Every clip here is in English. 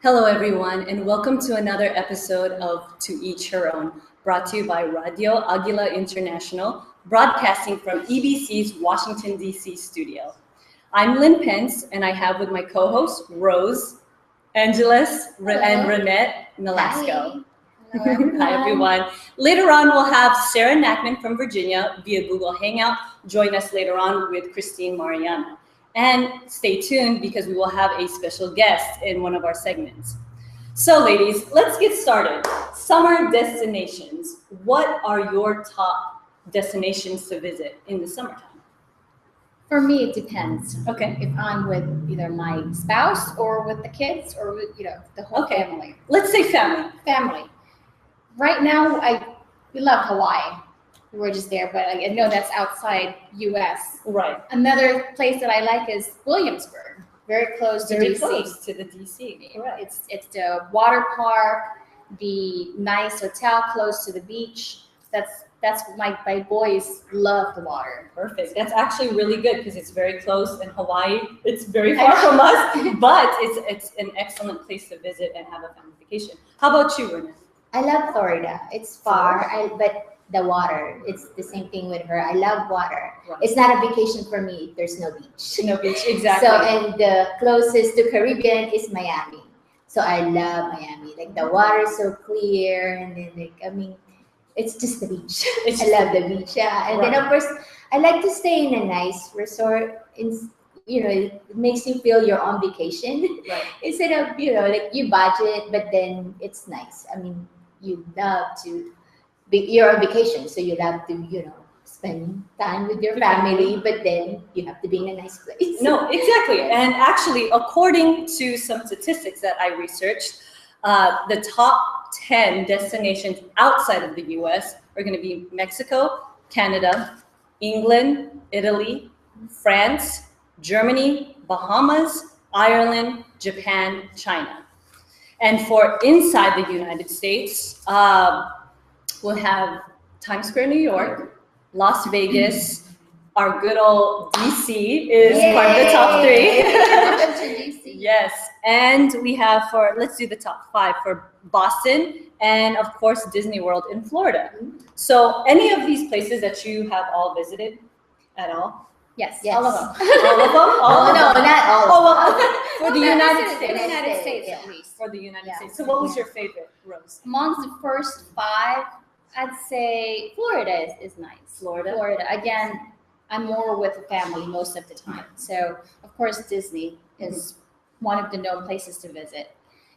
Hello, everyone, and welcome to another episode of To Each Her Own, brought to you by Radyo Agila International, broadcasting from EBC's Washington, D.C. studio. I'm Lynn Pence, and I have with my co-hosts Rhoze, Angeles, and Ronnette Nolasco. Hello, everyone. Hi, everyone. Later on, we'll have Sarah Nackman from Virginia via Google Hangout join us later on with Kristine Mariano. And stay tuned because we will have a special guest in one of our segments. So, ladies, let's get started. Summer destinations. What are your top destinations to visit in the summertime? For me, it depends. Okay. If I'm with either my spouse or with the kids or with the whole Okay. family. Let's say family. Family. Right now, we love Hawaii. We were just there, but I know that's outside U.S. Right. Another place that I like is Williamsburg, very close to Very D.C. close to the DC. Correct. It's the water park, the nice hotel close to the beach. That's my boys love the water. Perfect. That's actually really good because it's very close in Hawaii. It's very far from us, but it's an excellent place to visit and have a family vacation. How about you, Ronnette? I love Florida. It's far, but the water, it's the same thing with her. I love water. Right. It's not a vacation for me if there's no beach. No beach, exactly. So, and the closest to Caribbean is Miami. So I love Miami. Like the water is so clear, and then it's just the beach. It's I love the beach. Yeah, and then of course I like to stay in a nice resort. It makes you feel you're on vacation Right. instead of like you budget, but then it's nice. I mean, you love to you're on vacation, so you love to spend time with your family, but then you have to be in a nice place. No, exactly. And actually, according to some statistics that I researched, the top 10 destinations outside of the US are going to be Mexico, Canada, England, Italy, France, Germany, Bahamas, Ireland, Japan, China. And for inside the United States, we'll have Times Square, New York, Las Vegas, our good old DC is part of the top three. Yes, and we have let's do the top 5 for Boston and of course Disney World in Florida. So any of these places that you have all visited at all? Yes, Yes. all of them. All of them? Oh no, not all. Oh, well, for the United The States. United States, Yeah. at least. For the United Yeah. States. So what was your favorite, Rhoze? Amongst the first 5, I'd say Florida is nice. Florida. Again, I'm more with the family most of the time. So, of course, Disney is one of the known places to visit.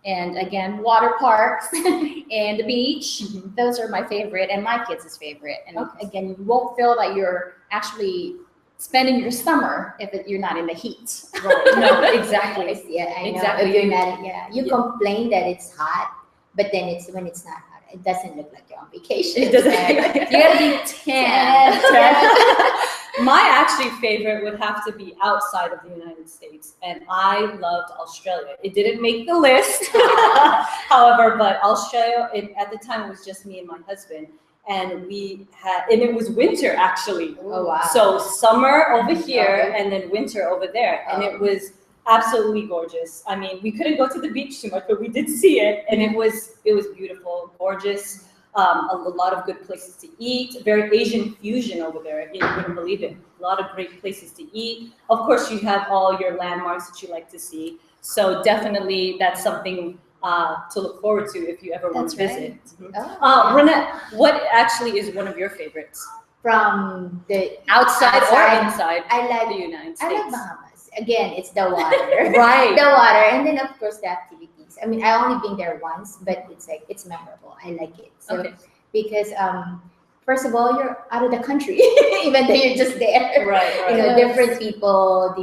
And again, water parks and the beach. Those are my favorite and my kids' favorite. And again, you won't feel that you're actually spending your summer if you're not in the heat. Right. No, exactly. Yeah, I know. Exactly. If you're not, you complain that it's hot, but then when it's not hot, it doesn't look like you're on vacation. It doesn't. You gotta be tan. My actually favorite would have to be outside of the United States, and I loved Australia. It didn't make the list, however, but Australia, at the time, it was just me and my husband, and and it was winter actually. Oh wow. So summer over here, Okay. and then winter over there, and it was absolutely gorgeous. I mean, we couldn't go to the beach too much, but we did see it, and it was beautiful, gorgeous. A lot of good places to eat. Very Asian fusion over there. You wouldn't believe it. A lot of great places to eat. Of course, you have all your landmarks that you like to see. So definitely, that's something to look forward to if you ever want to That's visit. Oh, Ronnette, what actually is one of your favorites? from the Outside or outside, inside I like the United I States? like Bahamas. Again, it's the water. Right. The water, and then of course the activities. I mean, I only been there once, but it's memorable. I like it. So Okay. because first of all, you're out of the country, even though you're just there. Right, You know, right. different people,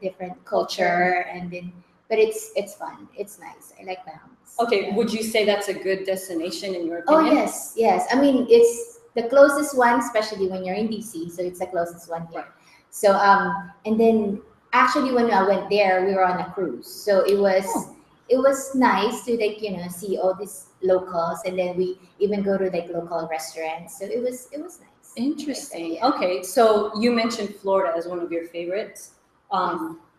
different culture, and then but it's fun. It's nice. I like Bahamas. Okay, Yeah. would you say that's a good destination in your Oh opinion? yes. I mean, it's the closest one, especially when you're in DC. So it's the closest one here. Right. So and then actually when I went there, we were on a cruise. So it was nice to see all these locals, and then we even go to local restaurants. So it was nice. Interesting. Yeah. Okay, so you mentioned Florida as one of your favorites.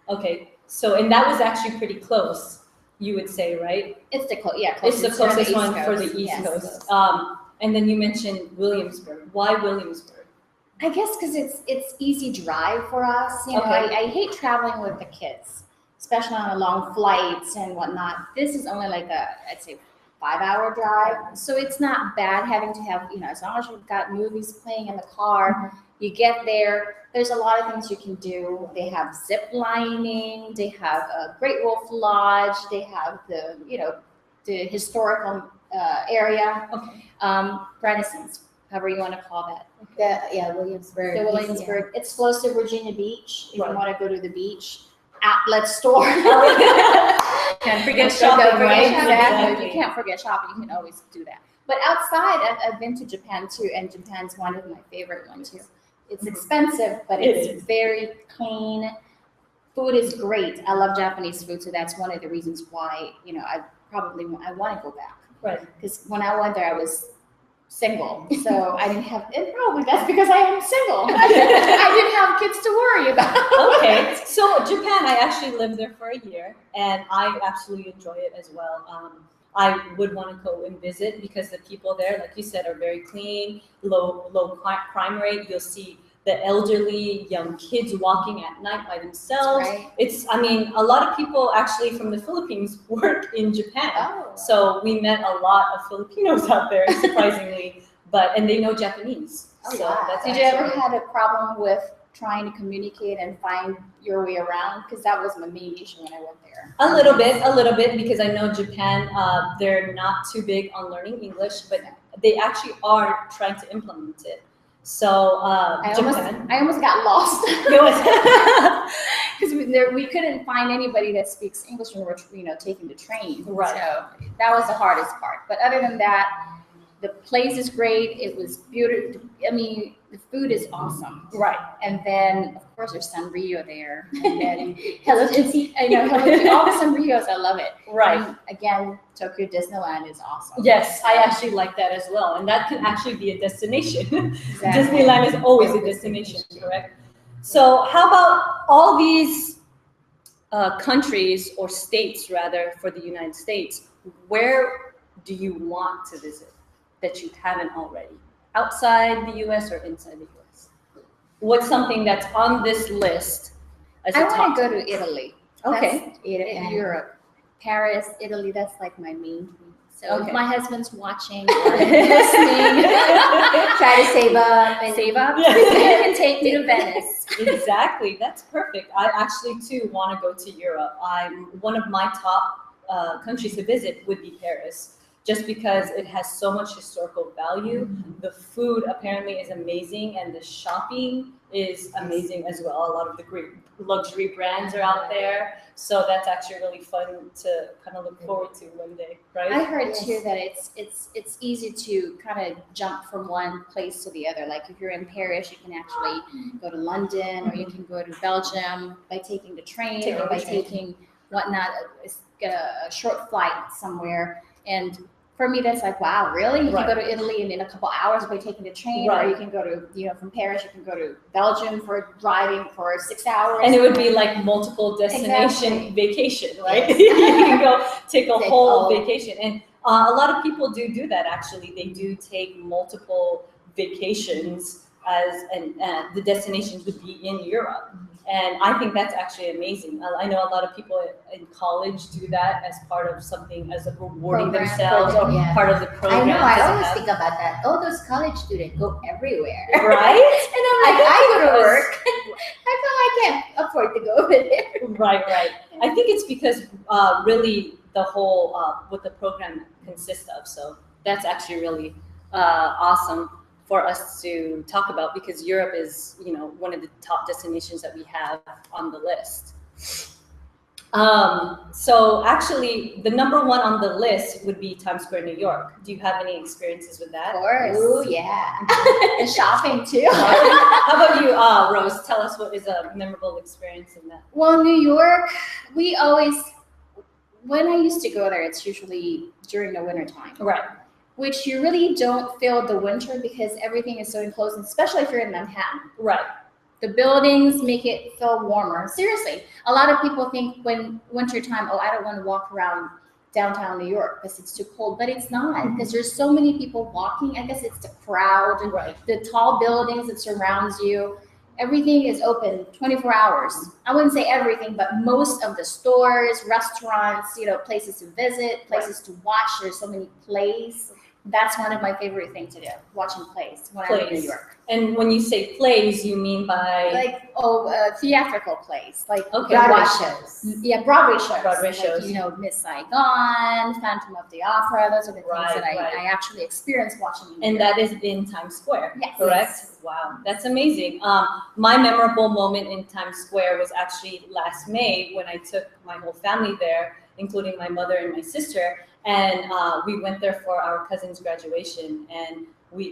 Okay, so and that was actually pretty close you would say, right? It's the It's the closest one East for the Coast. East Yes. Coast. And then you mentioned Williamsburg. Why Williamsburg? I guess because it's easy drive for us. You know, Okay. I hate traveling with the kids, especially on long flights and whatnot. This is only like I'd say 5-hour drive, so it's not bad having to have, you know, as long as you've got movies playing in the car, you get there. There's a lot of things you can do. They have zip lining. They have a Great Wolf Lodge. They have the historical area, Renaissance, however you want to call that. Williamsburg. The Williamsburg. It's close to Virginia Beach. If Right. you want to go to the beach, outlet store. Can't forget Shopping, shopping, right? Exactly. You can't forget shopping. You can always do that. But outside, I've been to Japan too, and Japan's one of my favorite ones too. It's expensive, but it's very clean. Food is great. I love Japanese food, so that's one of the reasons why, you know, I want to go back. Right. Because when I went there, I was single, so I didn't have, and probably that's because I am single. I didn't have kids to worry about. Okay, so Japan, I actually lived there for a year, and I absolutely enjoy it as well. I would want to go and visit because the people there, like you said, are very clean, low crime rate. You'll see the elderly, young kids walking at night by themselves. Right. I mean, a lot of people actually from the Philippines work in Japan. Oh. So we met a lot of Filipinos out there, surprisingly, and they know Japanese. Oh, So wow. that's Did you ever actually- had a problem with trying to communicate and find your way around? Because that was my main issue when I went there. A little bit, because I know Japan, they're not too big on learning English, but they actually are trying to implement it. So Japan. I almost got lost Go ahead. because we couldn't find anybody that speaks English when we were taking the train. Right. So that was the hardest part. But other than that, the place is great. It was beautiful. I mean, the food is awesome. Right. And then, of course, there's Sanrio there. And then Hello Kitty. I know Hello Kitty. All the Sanrios, I love it. Right. And again, Tokyo Disneyland is awesome. Yes, I actually like that as well, and that can actually be a destination. Exactly. Disneyland is always a destination, correct? So, how about all these countries or states, rather, for the United States? Where do you want to visit that you haven't already? Outside the U.S. or inside the U.S.? What's something that's on this list as a I top? want to go to Italy. Okay. That's Europe. Paris, Italy, that's like my main thing. So Okay. if my husband's watching or listening, Try to save up and save up, Yeah. you can take me to Venice. Exactly, that's perfect. I actually too want to go to Europe. One of my top countries to visit would be Paris, just because it has so much historical value. The food apparently is amazing, and the shopping is amazing as well. A lot of the great luxury brands are out there, so that's actually really fun to kind of look forward to one day, right? I heard Yes. too that it's easy to kind of jump from one place to the other. Like if you're in Paris, you can actually go to London, or you can go to Belgium by taking the train, Taking or the by train. taking whatnot, a short flight somewhere. And for me, that's like, wow, really? You Right. can go to Italy in a couple hours by taking the train, Right. or you can go to, from Paris, you can go to Belgium for driving for 6 hours. And it would be like multiple destination Exactly. vacation, right? Yes. You can go take a Take whole all- vacation. And a lot of people do that actually. They do take multiple vacations and the destinations would be in Europe. And I think that's actually amazing. I know a lot of people in college do that as part of something, as a rewarding Program. themselves or Yeah. part of the I program. know, I that they always have. think about that. Oh, those college students go everywhere. Right? And I'm like, I go to because- work. I feel like I can't afford to go over there. Right. I think it's because really the whole what the program consists of. So that's actually really awesome for us to talk about, because Europe is, one of the top destinations that we have on the list. So actually, the number one on the list would be Times Square, New York. Do you have any experiences with Of that? course. Oh, yeah. And shopping too. How about you, Rose? Tell us what is a memorable experience in that. Well, New York, when I used to go there, it's usually during the winter time, Right. which you really don't feel the winter because everything is so enclosed, and especially if you're in Manhattan. Right. The buildings make it feel warmer. Seriously, a lot of people think when wintertime, oh, I don't want to walk around downtown New York because it's too cold, but it's not, because there's so many people walking. I guess it's the crowd and the tall buildings that surrounds you. Everything is open 24 hours. I wouldn't say everything, but most of the stores, restaurants, places to visit, places to watch. There's so many plays. That's one of my favorite things to do, watching plays when I'm in New York. And when you say plays, you mean by theatrical plays, like Broadway shows. Yeah, Broadway shows. Broadway shows. Miss Saigon, Phantom of the Opera. Those are the things that I actually experienced watching. And that is in Times Square, yes. Correct? Yes. Wow, that's amazing. My memorable moment in Times Square was actually last May when I took my whole family there, including my mother and my sister. And we went there for our cousin's graduation, and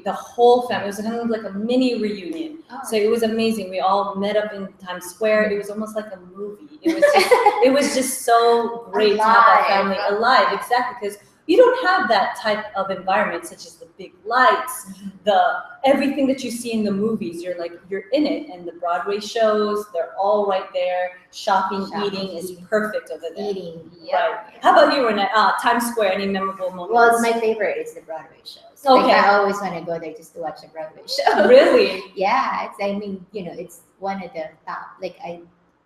the whole family, it was kind of like a mini reunion. Oh. So it was amazing. We all met up in Times Square. It was almost like a movie. It was just so great to have that family alive. Exactly, because you don't have that type of environment, such as the big lights, the everything that you see in the movies. You're in it, and the Broadway shows, they're all right there. Shopping, eating is perfect over there. Eating, right. How about you, Ronnette? Times Square, any memorable moments? Well, my favorite is the Broadway shows. Okay. I always want to go there just to watch a Broadway show. Really? Yeah, it's one of the top.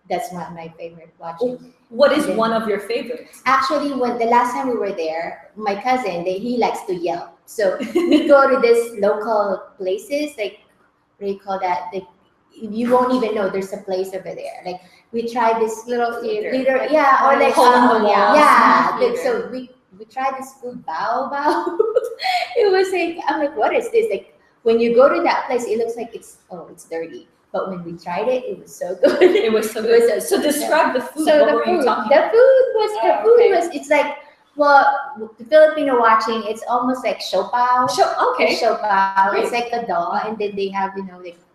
That's my favorite watching. What is one of your favorites? Actually, when the last time we were there, my cousin, he likes to yell. So we go to this local places, what do you call that? You won't even know there's a place over there. We tried this little theater, or hole in the wall. Yeah. So we tried this food bao. It was I'm like, what is this? When you go to that place, it looks like it's dirty. But when we tried it, it was so good. It was so good. So describe the food. So what were you talking about? The food was, it's the Filipino watching, it's almost like siopao. Okay. Siopao. It's like a dough, and then they have,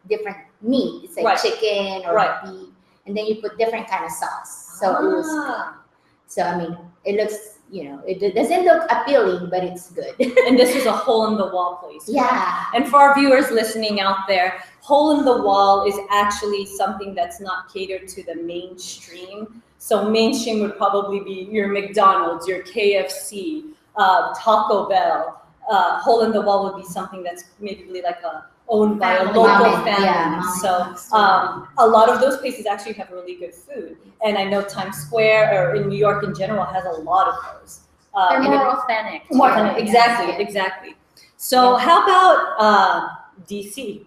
different meat. It's like chicken or beef. And then you put different kind of sauce. So it was good. So, it looks, it doesn't look appealing, but it's good. And this is a hole-in-the-wall place. Yeah. Right? And for our viewers listening out there, hole-in-the-wall is actually something that's not catered to the mainstream. So mainstream would probably be your McDonald's, your KFC, Taco Bell. Hole-in-the-wall would be something that's maybe owned by a local family. Yeah, so a lot of those places actually have really good food. And I know Times Square, or in New York in general, has a lot of those. They're more authentic. Exactly. So how about DC?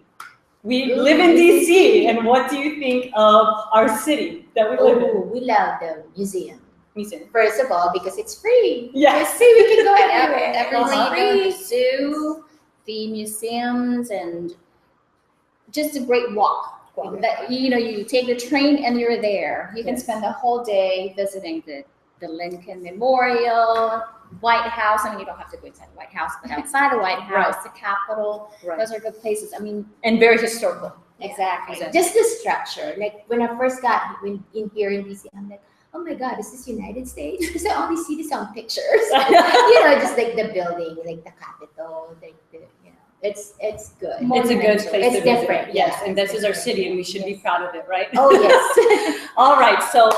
We live in DC, and what do you think of our city that we live in? We love the museum. Museum. First of all, because it's free. Yes. It's free. We can go everywhere. Everywhere. The zoo, the museums, and just a great walk. You take the train and you're there. You can spend the whole day visiting the Lincoln Memorial, White House. You don't have to go inside the White House, but outside the White House, the Capitol. Those are good places. And very historical. Exactly. Just the structure. When I first got in here in DC, I'm like, oh my God, is this United States? Because I only see this on pictures. Just the building, the Capitol, it's good. It's a good place it's to different. visit. Yes, and this is our city, and we should be proud of it, right? Oh, yes. All right, so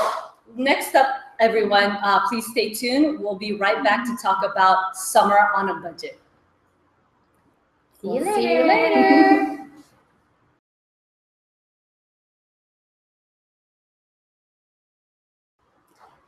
next up, everyone, please stay tuned. We'll be right back to talk about summer on a budget. See you later.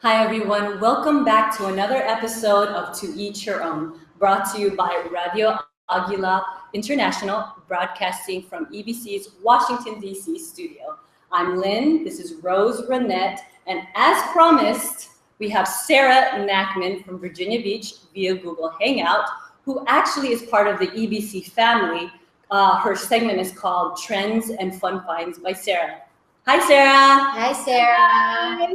Hi, everyone. Welcome back to another episode of To Each Your Own, brought to you by Radio Agila International, broadcasting from EBC's Washington, D.C. studio. I'm Lynn, this is Rhoze, Ronnette, and as promised, we have Sarah Nachman from Virginia Beach via Google Hangout, who actually is part of the EBC family. Her segment is called Trends and Fun Finds by Sarah. Hi, Sarah. Hi, Sarah. Hi.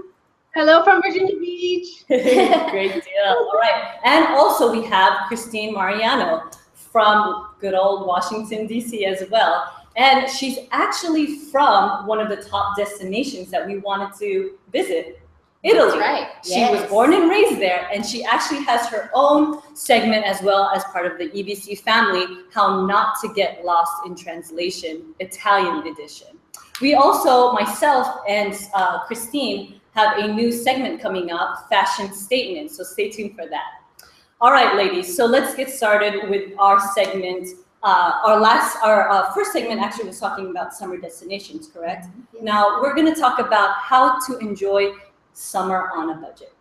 Hello from Virginia Beach. Great deal. All right. And also we have Kristine Mariano from good old Washington, D.C. as well. And she's actually from one of the top destinations that we wanted to visit, Italy. That's right. She was born and raised there, and she actually has her own segment as well as part of the EBC family, How Not to Get Lost in Translation, Italian edition. We also, myself and Kristine, have a new segment coming up, Fashion Statement. So stay tuned for that. All right, ladies. So let's get started with our segment. Our first segment actually was talking about summer destinations, correct? Yeah. Now we're going to talk about how to enjoy summer on a budget.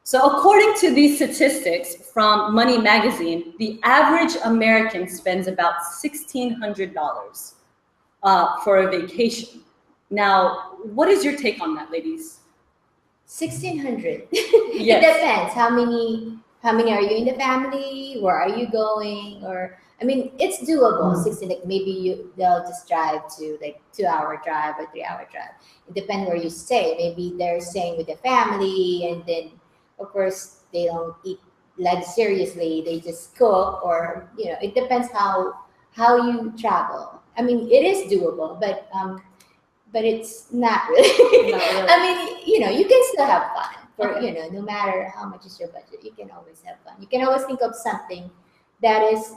So according to these statistics from Money Magazine, the average American spends about $1,600 for a vacation. Now, what is your take on that, ladies? 1,600. Yes. It depends. How many are you in the family? Where are you going? Or I mean, it's doable. 16, like maybe they'll just drive to like 2-hour drive or 3-hour drive. It depends where you stay. Maybe they're staying with the family, and then of course they don't eat luxuriously. They just cook, or it depends how you travel. I mean, it is doable, but it's not really. Not really. I mean, you can still have fun. No matter how much is your budget, you can always have fun. You can always think of something that is,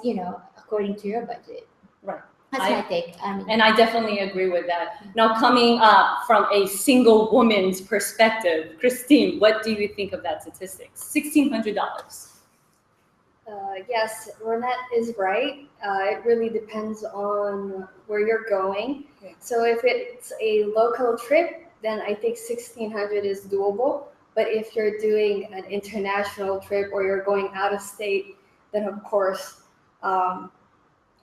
according to your budget. Right. That's my take. And I definitely agree with that. Now, coming from a single woman's perspective, Kristine, what do you think of that statistic? $1,600. Yes, Ronnette is right. It really depends on where you're going. Yeah. So if it's a local trip, then I think 1,600 is doable. But if you're doing an international trip or you're going out of state, then of course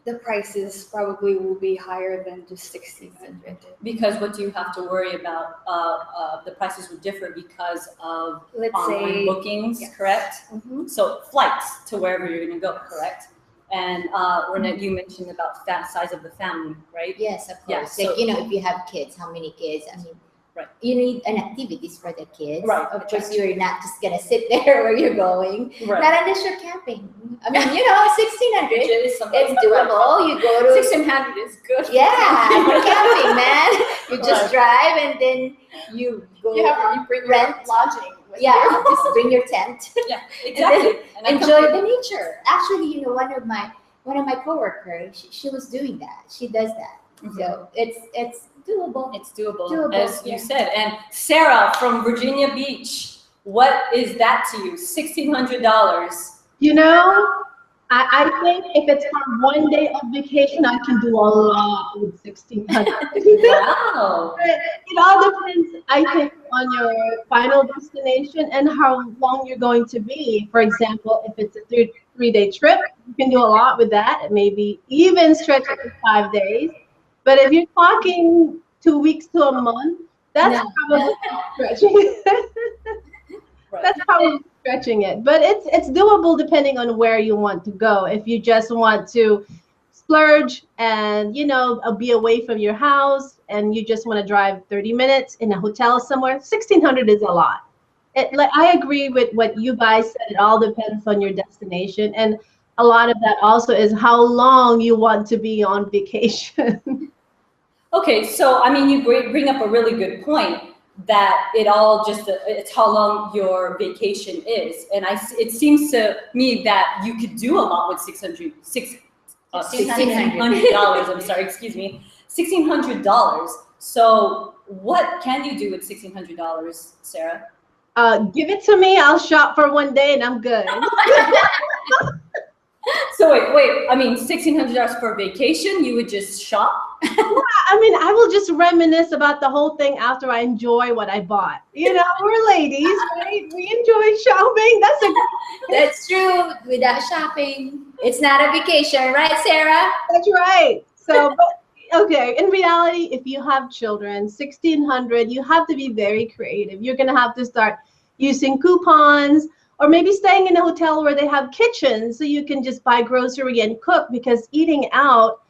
the prices probably will be higher than just 1,600. Because what do you have to worry about? The prices would differ because of Let's online say bookings, yes. correct? Mhm. So flights to wherever you're going to go, correct? And Ronnette, you mentioned about size of the family, right? Yes, of Yeah, course. so- Like, if you have kids, how many kids? I mean, Right. you need an activities for the kids. Right, Of course, you're not just gonna sit there where you're going. Right. Not unless you're camping. I mean, 1,600. It's It's doable. You go to 1,600 is good. Yeah, for camping, man. You just Right. drive and then you go You bring rent. lodging. with Yeah, you. just bring your tent. Yeah, exactly. And I Enjoy the nature. Actually, one of my coworkers, she was doing that. She does that. Mhm. So it's doable. It's doable, Doable, as you yeah. said. And Sarah from Virginia Beach, what is that to you? $1,600. I think if it's for one day of vacation, I can do a lot with 1,600. Wow. But it all depends, I think, on your final destination and how long you're going to be. For example, if it's a three-day trip, you can do a lot with that. Maybe even stretch it to 5 days. But if you're talking 2 weeks to a month, that's No. probably stretching. Right. That's probably stretching it, but it's doable depending on where you want to go. If you just want to splurge and be away from your house and you just want to drive 30 minutes in a hotel somewhere, 1,600 is a lot. I agree with what you guys said. It all depends on your destination, and a lot of that also is how long you want to be on vacation. Okay, so I mean, you bring up a really good point that it's how long your vacation is, and it seems to me that you could do a lot with $1,600. I'm sorry, excuse me, $1,600. So what can you do with $1,600, Sarah? Give it to me. I'll shop for one day and I'm good. So wait. I mean, $1,600 for vacation? You would just shop? I mean, I will just reminisce about the whole thing after I enjoy what I bought. We're ladies, right? We enjoy shopping. That's true. Without shopping, it's not a vacation, right, Sarah? That's right. So, but, okay, in reality, if you have children, 1,600, you have to be very creative. You're going to have to start using coupons, or maybe staying in a hotel where they have kitchens so you can just buy grocery and cook, because eating out,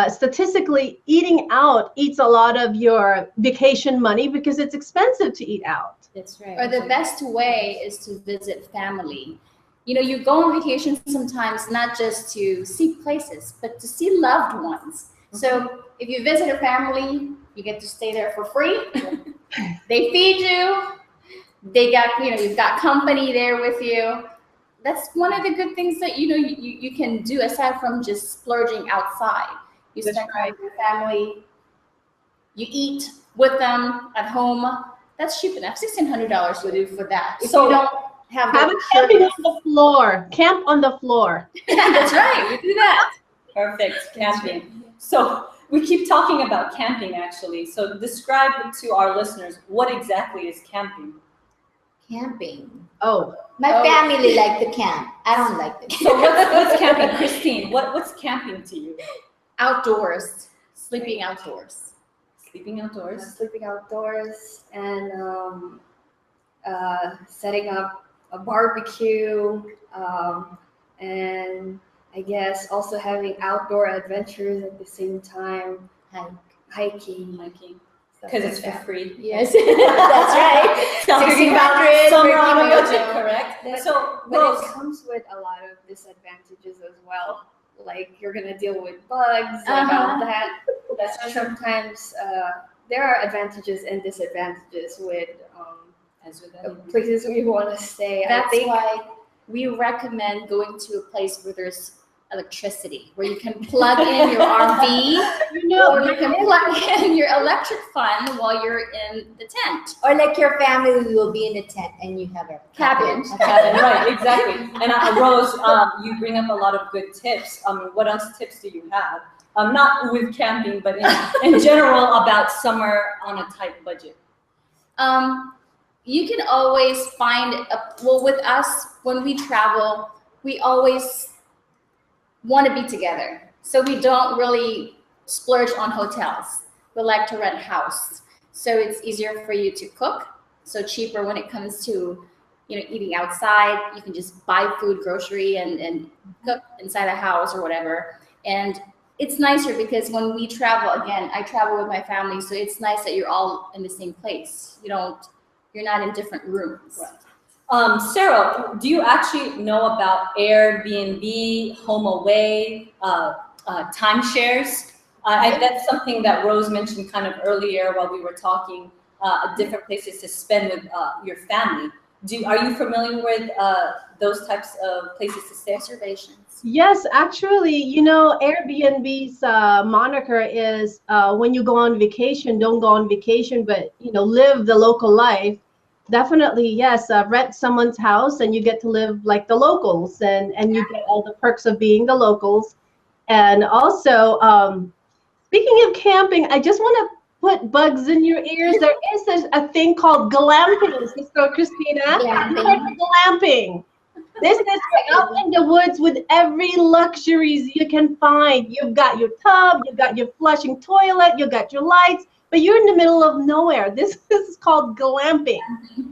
statistically, eating out eats a lot of your vacation money because it's expensive to eat out. That's right. Or the best way is to visit family. You go on vacation sometimes not just to see places, but to see loved ones. So if you visit a family, you get to stay there for free. They feed you. They got, you've got company there with you. That's one of the good things that, you can do aside from just splurging outside. You That's spend time right. with your family. You eat with them at home. That's cheap enough. $1,600 would do for that. If So- you don't have Have the it camping on the floor. Camp on the floor. That's right. We do that. Perfect, camping. So we keep talking about camping actually. So describe to our listeners what exactly is camping. Camping. Oh, My Oh. family like to camp. I don't like to So what's camping? Kristine, what's camping to you? Outdoors, sleeping outdoors. Sleeping outdoors? Sleeping outdoors and setting up a barbecue, and I guess also having outdoor adventures at the same time, hike. hiking. stuff Because like it's for that. free. Yes, that's right. Talking about 1,600 summer for on a giving budget, us a- correct? So But Rhoze, it comes with a lot of disadvantages as well. Like you're gonna deal with bugs, like all that. That's sometimes there are advantages and disadvantages with as with the anything. places we want to stay. I That's think why we recommend going to a place where there's electricity, where you can plug in your RV, you know, or you can plug in your electric fan while you're in the tent. Or like your family will be in the tent and you have a Cabin. A Cabin, right, exactly. And Rhoze, you bring up a lot of good tips. What else tips do you have? Not with camping, but in general about summer on a tight budget. You can always find with us when we travel, we always want to be together. So we don't really splurge on hotels. We like to rent a house. So it's easier for you to cook. So cheaper when it comes to, eating outside. You can just buy food, grocery, and cook inside a house or whatever. And it's nicer because when we travel, again, I travel with my family, so it's nice that you're all in the same place. You're not in different rooms. Right. Sarah, do you actually know about Airbnb, HomeAway, timeshares? That's something that Rhoze mentioned kind of earlier while we were talking, different places to spend with your family. Are you familiar with those types of places to stay? Observations. yes, actually, Airbnb's moniker is when you go on vacation, don't go on vacation, but live the local life. Definitely, yes. Rent someone's house and you get to live like the locals, and you get all the perks of being the locals. And also, speaking of camping, I just want to put bugs in your ears. There is a thing called glamping, Sister Christina. Glamping. Glamping. This is out in the woods with every luxuries you can find. You've got your tub, you've got your flushing toilet, you've got your lights, but you're in the middle of nowhere. This is called glamping.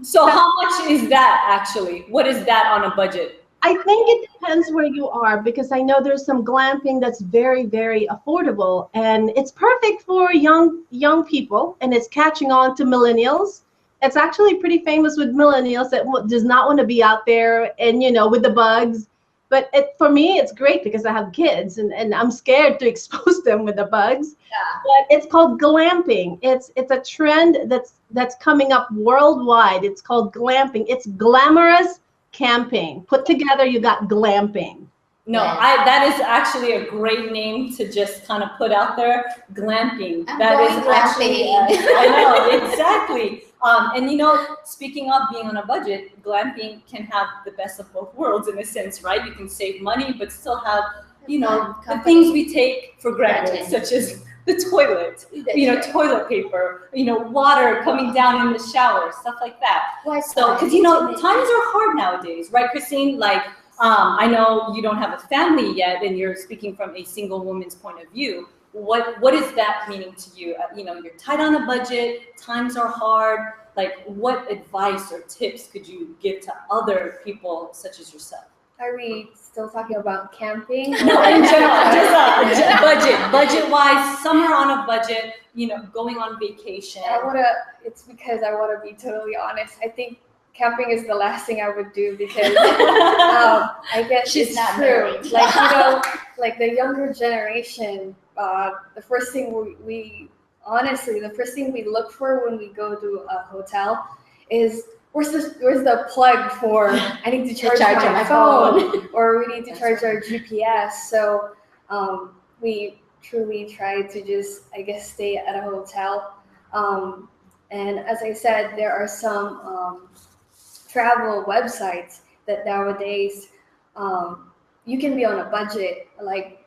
So how much is that actually? What is that on a budget? I think it depends where you are, because I know there's some glamping that's very, very affordable, and it's perfect for young people, and it's catching on to millennials. It's actually pretty famous with millennials that does not want to be out there and with the bugs. But for me, it's great because I have kids, and I'm scared to expose them with the bugs. Yeah. But it's called glamping. It's a trend that's coming up worldwide. It's called glamping. It's glamorous camping. Put together, you got glamping. No, Yes. that is actually a great name to just kind of put out there. Glamping. I'm That is going actually, glamping. I know, exactly. And speaking of being on a budget, glamping can have the best of both worlds in a sense, right? You can save money, but still have, the Company. things we take for granted, Granted. such as the toilet, toilet paper, water coming down in the shower, stuff like that. So, because times are hard nowadays, right, Kristine? Like, I know you don't have a family yet, and you're speaking from a single woman's point of view. What is that meaning to you? You're tight on a budget. Times are hard. Like, what advice or tips could you give to other people such as yourself? Are we still talking about camping? No, in general, just budget-wise, summer on a budget. Going on vacation. It's because I want to be totally honest. I think camping is the last thing I would do because I guess She's it's not true. married. Like the younger generation, the first thing the first thing we look for when we go to a hotel is where's the plug for I need to charge my phone or we need to charge our GPS. So we truly try to just, I guess, stay at a hotel. And as I said, there are some travel websites that nowadays you can be on a budget, like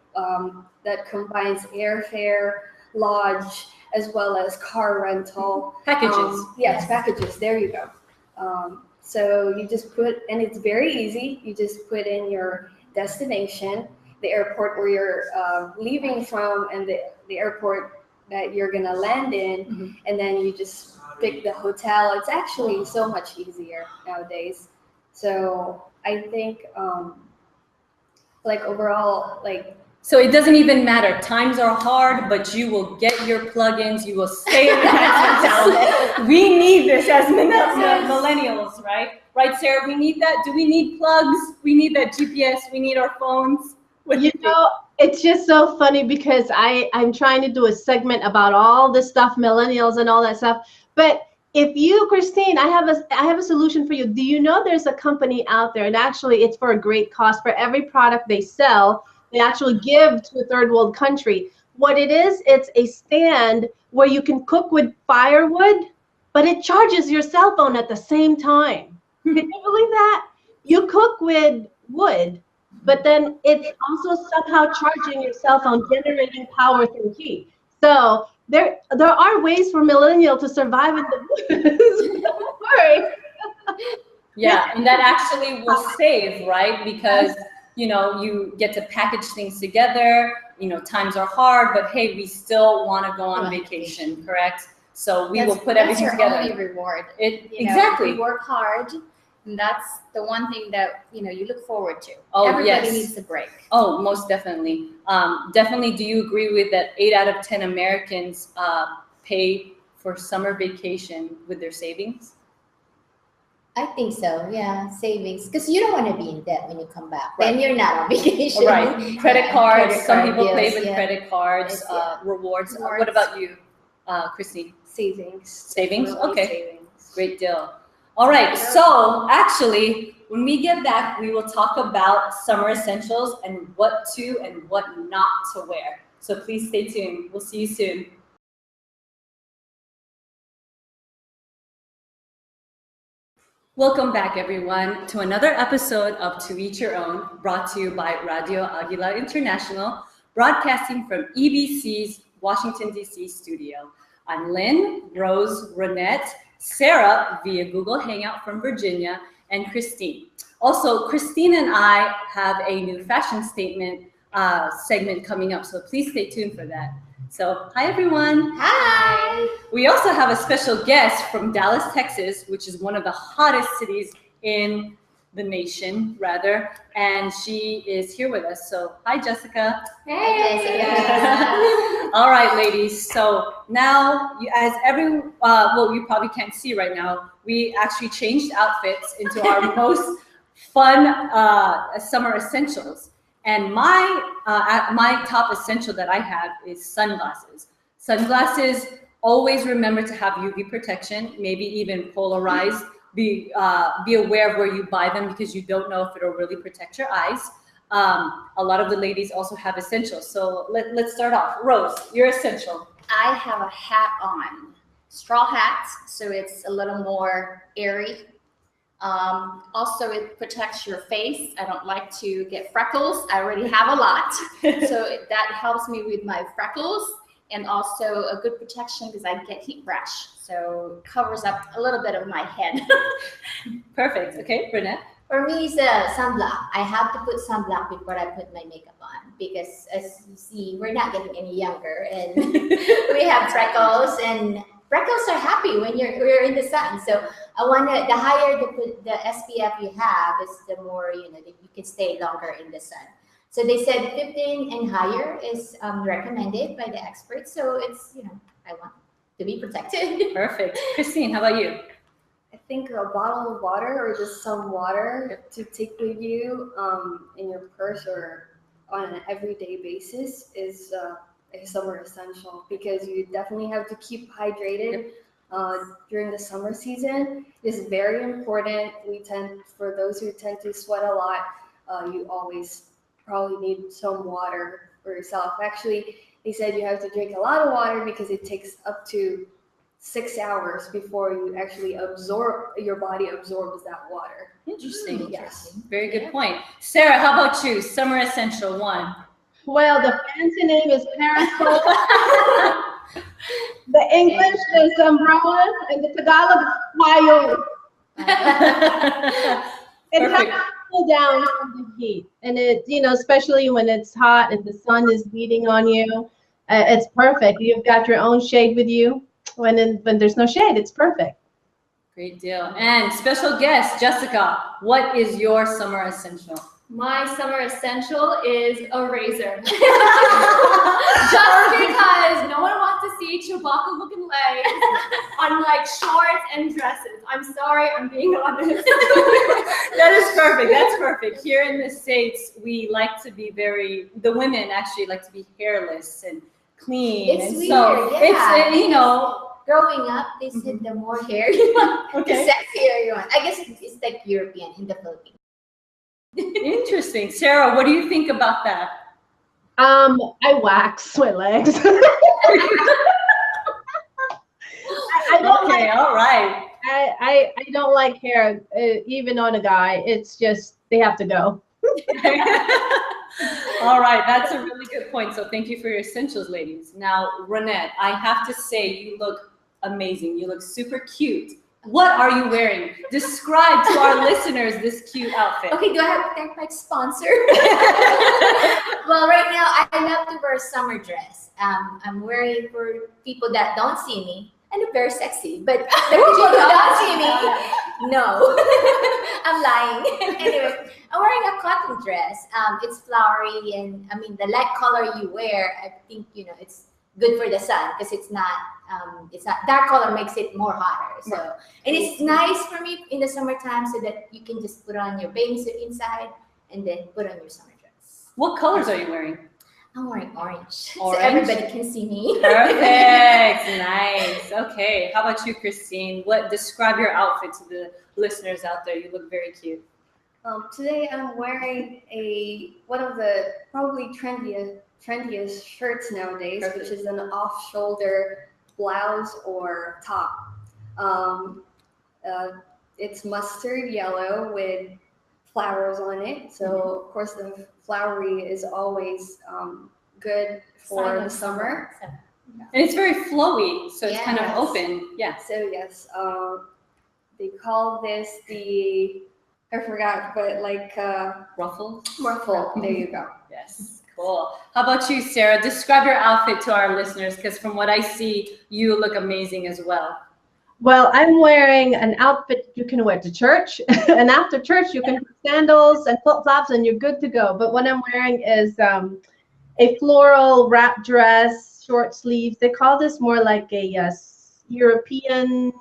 that combines airfare, lodge, as well as car rental Packages. Yes, packages. There you go. So you just put, and it's very easy. You just put in your destination, the airport where you're leaving from, and the airport that you're gonna land in, and then you just pick the hotel. It's actually so much easier nowadays. So I think, like overall, like So it doesn't even matter. Times are hard, but you will get your plugins. You will stay in the next hotel. We need this as millennials, right? Right, Sarah? We need that. Do we need plugs? We need that GPS. We need our phones. What do you think? It's just so funny because I'm trying to do a segment about all this stuff, millennials and all that stuff. But if you, Kristine, I have a solution for you. Do you know there's a company out there, and actually it's for a great cost. For every product they sell, they actually give to a third world country. What it is, it's a stand where you can cook with firewood, but it charges your cell phone at the same time. Can you believe that? You cook with wood, but then it's also somehow charging your cell phone, generating power through heat. So there are ways for millennial to survive in the woods. Don't worry. Yeah, and that actually will save, right? Because you get to package things together. Times are hard, but hey, we still want to go on vacation, correct? So we will put everything together. That's your only reward. Exactly. We work hard, and that's the one thing that you look forward to. Oh, Everybody yes. needs a break. Oh, most definitely. Definitely. Do you agree with that? 8 out of 10 Americans pay for summer vacation with their savings. I think so, yeah, savings. Because you don't want to be in debt when you come back. Right. Then you're not on vacation. Right. Credit cards. Credit Some card people play bills, with credit cards, rewards. What about you, Kristine? savings. Savings? Definitely Okay. savings. Great deal. All right. So actually, when we get back, we will talk about summer essentials and what to and what not to wear. So please stay tuned. We'll see you soon. Welcome back, everyone, to another episode of To Each Your Own, brought to you by Radio Agila International, broadcasting from EBC's Washington, D.C. studio. I'm Lynn, Rhoze, Ronnette, Sarah via Google Hangout from Virginia, and Kristine. Also, Kristine and I have a new fashion statement segment coming up, so please stay tuned for that. So, hi everyone. Hi. We also have a special guest from Dallas, Texas, which is one of the hottest cities in the nation, rather, and she is here with us. So, hi Jessica. Hey, Jessica. All right, ladies. So now, you probably can't see right now. We actually changed outfits into our most fun summer essentials. And my top essential that I have is sunglasses. Sunglasses, always remember to have UV protection, maybe even polarized. Be aware of where you buy them because you don't know if it'll really protect your eyes. A lot of the ladies also have essentials. So let's start off. Rhoze, your essential. I have a hat on, straw hat, so it's a little more airy. Also, it protects your face. I don't like to get freckles. I already have a lot. So that helps me with my freckles, and also a good protection because I get heat rash. So it covers up a little bit of my head. Perfect. Okay, Ronnette. For me, it's a sunblock. I have to put sunblock before I put my makeup on because, as you see, we're not getting any younger, and we have freckles, and freckles are happy when you're in the sun. So the higher the SPF you have, is the more that you can stay longer in the sun. So they said 15 and higher is recommended by the experts. So it's I want to be protected. Perfect. Kristine, how about you? I think a bottle of water or just some water to take with you in your purse or on an everyday basis is a summer essential because you definitely have to keep hydrated during the summer season. It's very important. For those who tend to sweat a lot, you always probably need some water for yourself. Actually, they said you have to drink a lot of water because it takes up to 6 hours before you actually your body absorbs that water. Interesting. Yes. Very good point. Sarah, how about you? Summer essential one. Well, the fancy name is parasol. The English is umbrella, and the Tagalog is payo. It helps Perfect. cool down from the heat, and it, especially when it's hot and the sun is beating on you, it's perfect. You've got your own shade with you. When there's no shade, it's perfect. Great deal. And special guest, Jessica, what is your summer essential? My summer essential is a razor. Just because no one wants to see Chewbacca looking legs on like shorts and dresses. I'm sorry, I'm being honest. That is perfect. That's perfect. Here in the States, we like to be the women actually like to be hairless and clean. It's and weird, so yeah. it's, Growing up, they said the more hair you want, Okay. the sexier you want. I guess it's like European in the Philippines. Interesting. Sarah, what do you think about that? I wax my legs. I don't Okay, like, all right. I don't like hair, even on a guy. It's just they have to go. All right, that's a really good point. So thank you for your essentials, ladies. Now, Ronnette, I have to say you look amazing. You look super cute. What are you wearing? Describe to our listeners this cute outfit. Okay, do I have to thank my sponsor? Well, right now I love to wear a summer dress. I'm wearing for people that don't see me. I look very sexy, but the people who don't see me, no, I'm lying. Anyway, I'm wearing a cotton dress. It's flowery, and I mean the light color you wear, I think it's good for the sun because it's not dark color makes it more hotter. So and it's nice for me in the summertime so that you can just put on your bathing suit inside and then put on your summer dress. What colors are you wearing? I'm wearing orange, so Orange? everybody can see me. Perfect. Nice. Okay. How about you, Kristine? Describe your outfit to the listeners out there. You look very cute. Today I'm wearing one of the probably trendiest shirts nowadays, Perfect. which is an off-shoulder blouse or top. It's mustard yellow with flowers on it. So of course the flowery is always good for the summer. And it's very flowy, so it's kind of Yes. open. Yeah. So yes, they call this I forgot, but like Ruffles. ruffle. There you go. Yes. Cool. How about you, Sarah? Describe your outfit to our listeners, because from what I see, you look amazing as well. Well, I'm wearing an outfit you can wear to church, and after church you can put sandals and flip-flops and you're good to go. But what I'm wearing is a floral wrap dress, short sleeves. They call this more like a European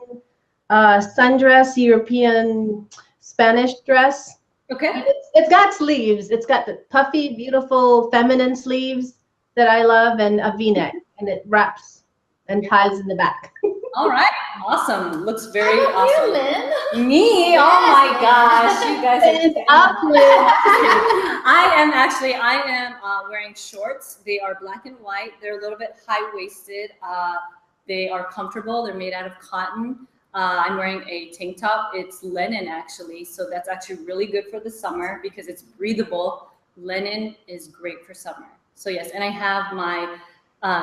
sundress, European Spanish dress. Okay. It's got sleeves. It's got the puffy, beautiful, feminine sleeves that I love, and a V-neck, and it wraps and ties in the back. All right. Awesome. Looks very How about awesome. you, Lynn? Me? Oh my Yes. gosh. You guys are Stand up, Lynn. I am wearing shorts. They are black and white. They're a little bit high-waisted. They are comfortable. They're made out of cotton. I'm wearing a tank top. It's linen actually. So that's actually really good for the summer because it's breathable. Linen is great for summer. So yes, and I have my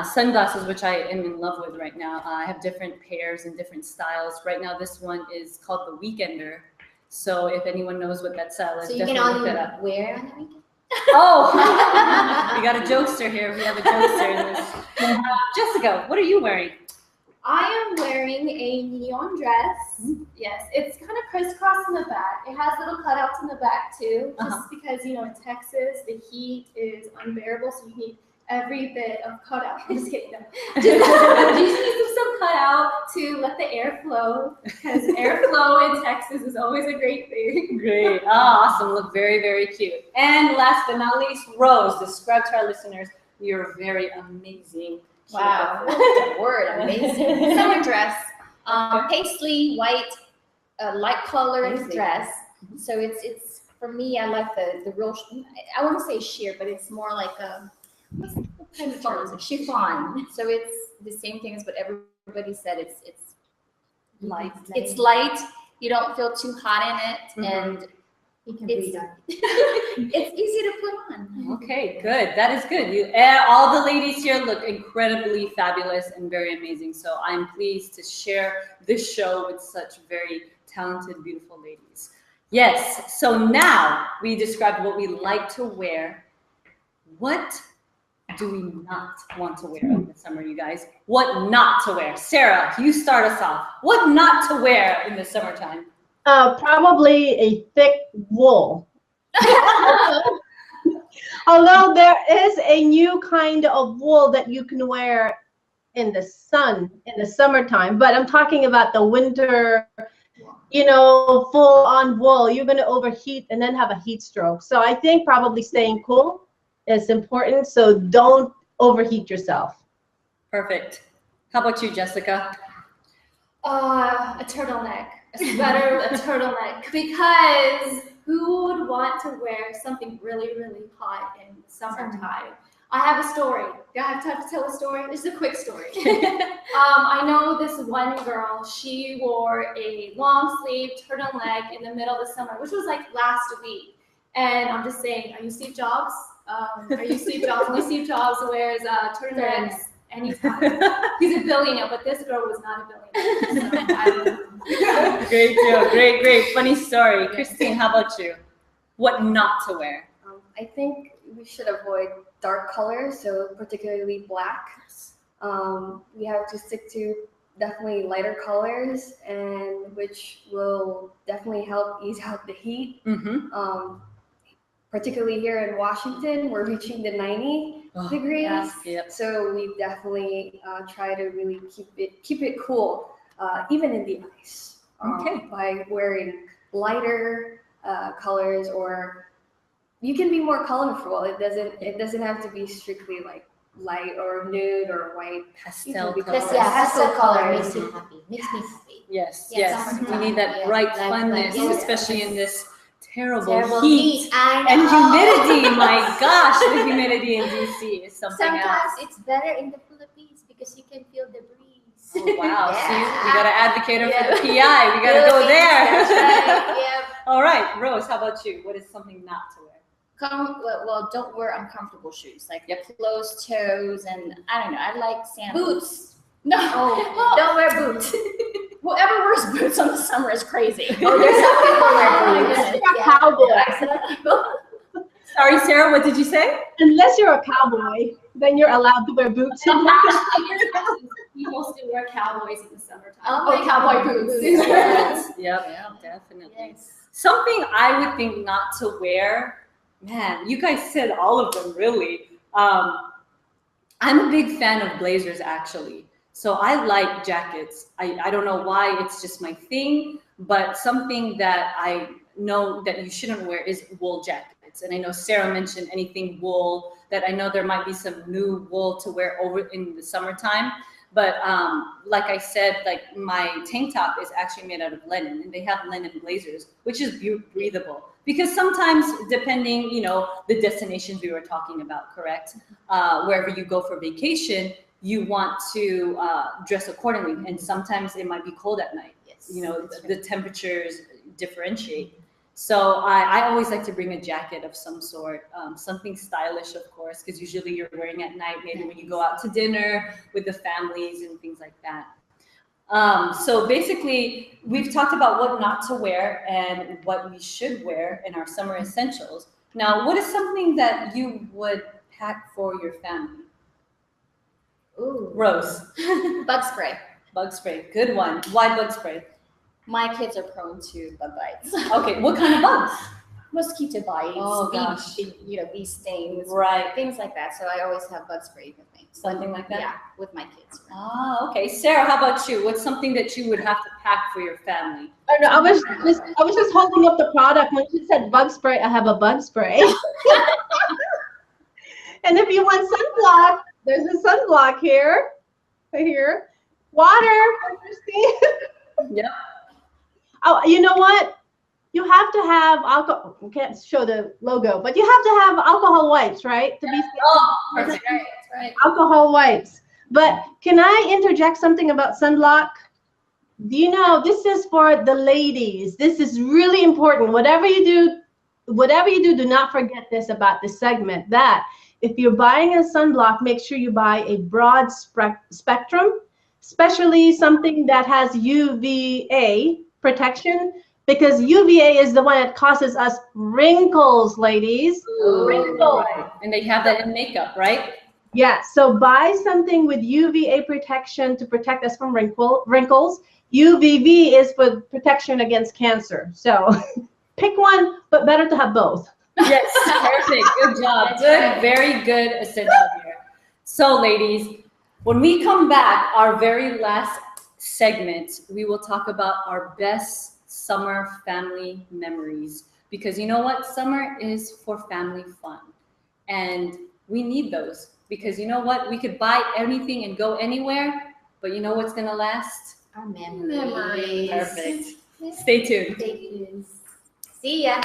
sunglasses, which I am in love with right now. I have different pairs and different styles. Right now, this one is called the Weekender. So if anyone knows what that style is, So you can definitely look only that up. wear on the weekend? Oh, we got a jokester here. We have a jokester in this. Jessica, what are you wearing? I am wearing a neon dress. Yes, it's kind of crisscross in the back. It has little cutouts in the back too, just because in Texas the heat is unbearable, so you need every bit of cutout. I'm just kidding. No. Just need some cutout to let the air flow, because airflow in Texas is always a great thing. Great. Oh, awesome. Look very, very cute. And last but not least, Rhoze. Describe to our listeners your very amazing. Wow, word, amazing. Summer dress, paisley white, light colored Amazing. dress. So it's for me. I like the real. I wouldn't say sheer, but it's more like what's the Chiffon. So it's the same thing as what everybody said. It's Light. It's light. You don't feel too hot in it, and You can it's breathe on. it's easy to put on. Okay, good. That is good. All the ladies here look incredibly fabulous and very amazing. So I'm pleased to share this show with such very talented, beautiful ladies. Yes. So now we described what we like to wear. What do we not want to wear in the summer, you guys? What not to wear? Sarah, you start us off. What not to wear in the summertime? Probably a thick wool. Although there is a new kind of wool that you can wear in the sun in the summertime, but I'm talking about the winter, full on wool. You're going to overheat and then have a heat stroke. So I think probably staying cool is important. So don't overheat yourself. Perfect. How about you, Jessica? A turtleneck, a sweater, a turtleneck, because who would want to wear something really, really hot in the summertime? I have a story. Do I have time to tell a story? This is a quick story. I know this one girl, she wore a long sleeve turtleneck in the middle of the summer, which was like last week. And I'm just saying, are you Steve Jobs? Are you Steve Jobs? Only Steve Jobs wears turtlenecks anytime. He's a billionaire, but this girl was not a billionaire. So I don't know. Great deal. Great. Funny story. Kristine, how about you? What not to wear? I think we should avoid dark colors, so particularly black. We have to stick to definitely lighter colors, and which will definitely help ease out the heat. Mm-hmm. Particularly here in Washington, we're reaching the 90 degrees. Yes, yep. So we definitely try to really keep it cool, even in the ice. Okay. By wearing lighter colors, or you can be more colorful. It doesn't have to be strictly like light or nude or white. Pastel Because, colors. Pastel color makes you happy. Makes me happy. Yes. Yes, We need that yeah, bright like funness, yes. especially in this terrible Terrible heat. heat. I And know. humidity. My gosh, the humidity in DC is something Sometimes else. it's better in the Philippines because you can feel the breeze. Oh, wow. Yeah. See, we got to advocate for Yeah. the PI. We got to go there. That's right. Yeah. All right, Rose, how about you? What is something not to wear? Well, don't wear uncomfortable shoes, like closed toes, and I don't know. I like sandals. Boots. No, Oh, don't wear boots. whoever wears boots on the summer is crazy. Oh, there's some people wear boots. Unless you're a cowboy. Some people. Sorry, Sarah, what did you say? Unless you're a cowboy, then you're allowed to wear boots. People still wear cowboys in the summertime. Oh, cowboy boots. Yep, definitely. Yes. Something I would think not to wear, man, you guys said all of them, really. I'm a big fan of blazers, actually. So I like jackets. I don't know why, it's just my thing, but something that I know that you shouldn't wear is wool jackets. And I know Sarah mentioned anything wool, that I know there might be some new wool to wear over in the summertime. But like I said, like my tank top is actually made out of linen, and they have linen blazers, which is breathable. Because sometimes, depending, the destinations we were talking about, correct? Wherever you go for vacation, you want to dress accordingly, and sometimes it might be cold at night. Yes. The temperatures differentiate. So I always like to bring a jacket of some sort, something stylish, of course, because usually you're wearing at night, maybe when you go out to dinner with the families and things like that. So basically, we've talked about what not to wear and what we should wear in our summer essentials. Now, what is something that you would pack for your family? Ooh. Rose. Bug spray. Bug spray. Good one. Why bug spray? My kids are prone to bug bites. Okay, what kind of bugs? Mosquito bites, Oh, gosh. bee stings, Right. things like that. So I always have bug spray with me. Something like that? Yeah, with my kids. Ah, okay. Sarah, how about you? What's something that you would have to pack for your family? I don't know, I was just holding up the product. When she said bug spray, I have a bug spray. And if you want sunblock, there's a sunblock here. Right here. Water. Kristine. Yep. Oh, you know what? You have to have alcohol. We can't show the logo, but you have to have alcohol wipes, right? To be safe. Oh, perfect. Right. alcohol wipes. But can I interject something about sunblock? Do you know this is for the ladies? This is really important. Whatever you do, do not forget this about this segment. That if you're buying a sunblock, make sure you buy a broad spectrum, especially something that has UVA protection, because UVA is the one that causes us wrinkles, ladies. Wrinkles. Right. And they have that in makeup, right? Yeah, so buy something with UVA protection to protect us from wrinkles. UVB is for protection against cancer. So pick one, but better to have both. Yes, perfect. Good job. Good, very good essential here. So, ladies, when we come back, our very last segment, we will talk about our best summer family memories. Because you know what? Summer is for family fun. And we need those. Because you know what? We could buy anything and go anywhere, but you know what's going to last? Our memories. Perfect. Stay tuned. Stay tuned. See ya.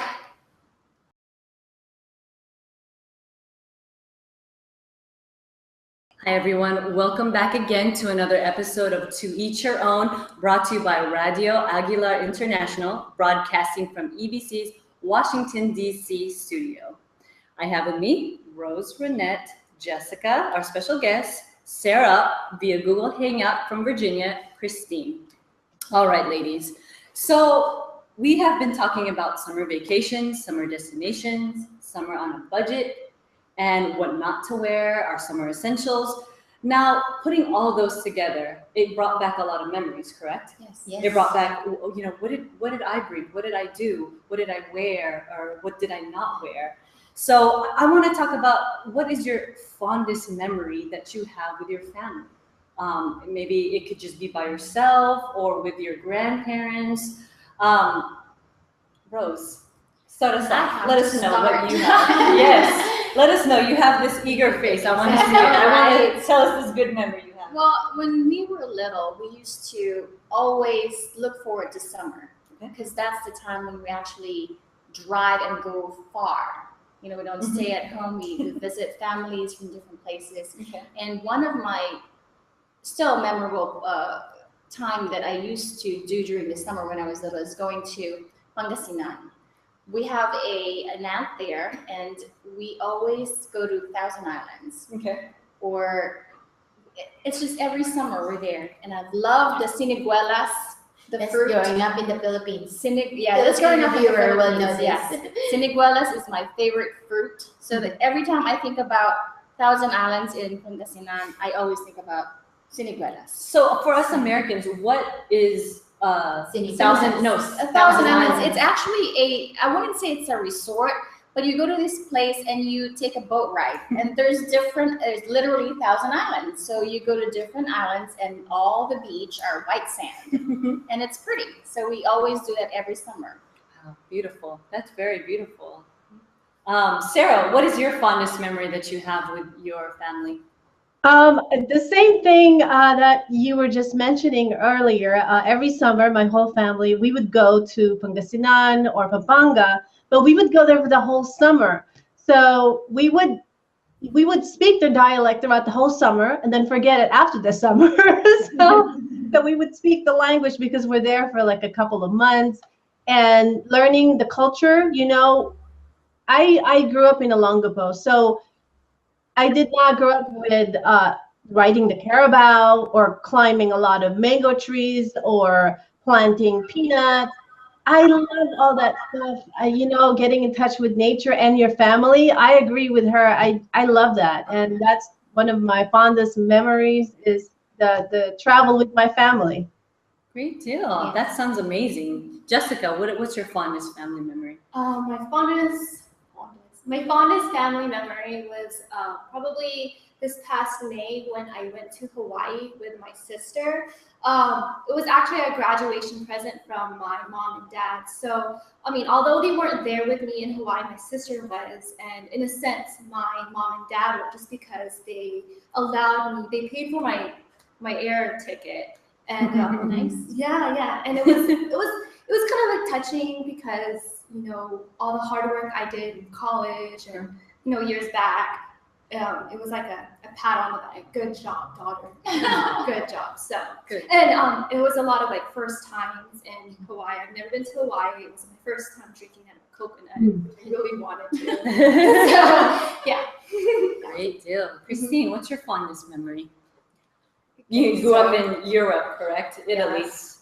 Hi everyone, welcome back again to another episode of To Each Your Own, brought to you by Radio Agila International, broadcasting from EBC's Washington, D.C. studio. I have with me Rhoze, Ronnette, Jessica, our special guest, Sarah, via Google Hangout from Virginia, Kristine. All right, ladies. So we have been talking about summer vacations, summer destinations, summer on a budget, and what not to wear, our summer essentials. Now, putting all of those together, it brought back a lot of memories, correct? Yes. It brought back, you know, what did I bring? What did I do? What did I wear? Or what did I not wear? So I want to talk about what is your fondest memory that you have with your family? Maybe it could just be by yourself or with your grandparents. Rhoze, start us off. Let us know what you have. Yes. Let us know. You have this eager face. I want to see it. I want to tell us this good memory you have. Well, when we were little, we used to always look forward to summer because that's the time when we actually drive and go far. You know, we don't stay at home. We visit families from different places. Okay. And one of my still memorable time that I used to do during the summer when I was little is going to Pangasinan. We have an aunt there, and we always go to Thousand Islands. Okay. Or it's just every summer we're there, and I love the siniguelas, the That's fruit. growing up in the Philippines. That's growing up in the viewer will know Philippines. this. Yeah. Siniguelas is my favorite fruit, so that every time I think about Thousand Islands in Pangasinan, I always think about siniguelas. So for us Americans, what is Siniguelas. Thousand Islands. It's actually I wouldn't say it's a resort, but you go to this place and you take a boat ride, and there's literally 1,000 islands. So you go to different islands, and all the beach are white sand, and it's pretty. So we always do that every summer. Wow, beautiful. That's very beautiful. Sarah, what is your fondest memory that you have with your family? The same thing that you were just mentioning earlier. Every summer, my whole family, we would go to Pangasinan or Pampanga, but we would go there for the whole summer. So we would speak their dialect throughout the whole summer and then forget it after the summer. so we would speak the language because we're there for like a couple of months and learning the culture. You know, I grew up in Olongapo, so I did not grow up with riding the carabao or climbing a lot of mango trees or planting peanuts. I love all that stuff. You know, getting in touch with nature and your family. I agree with her. I love that, and that's one of my fondest memories is the travel with my family. Great deal. That sounds amazing. Jessica, what's your fondest family memory? My fondest family memory was probably this past May when I went to Hawaii with my sister. It was actually a graduation present from my mom and dad. So, I mean, although they weren't there with me in Hawaii, my sister was. And in a sense, my mom and dad were, just because they allowed me, they paid for my air ticket. And Nice. yeah. And it was kind of like touching because, you know, all the hard work I did in college and, you know, years back. it was like a pat on the back. Good job, daughter. Good job. So Good. and it was a lot of like first times in Hawaii. I've never been to Hawaii. It was my first time drinking out of coconut. I really wanted to. So yeah. Great deal. Kristine, what's your fondest memory? You grew up in Europe, correct? Italy. Yes.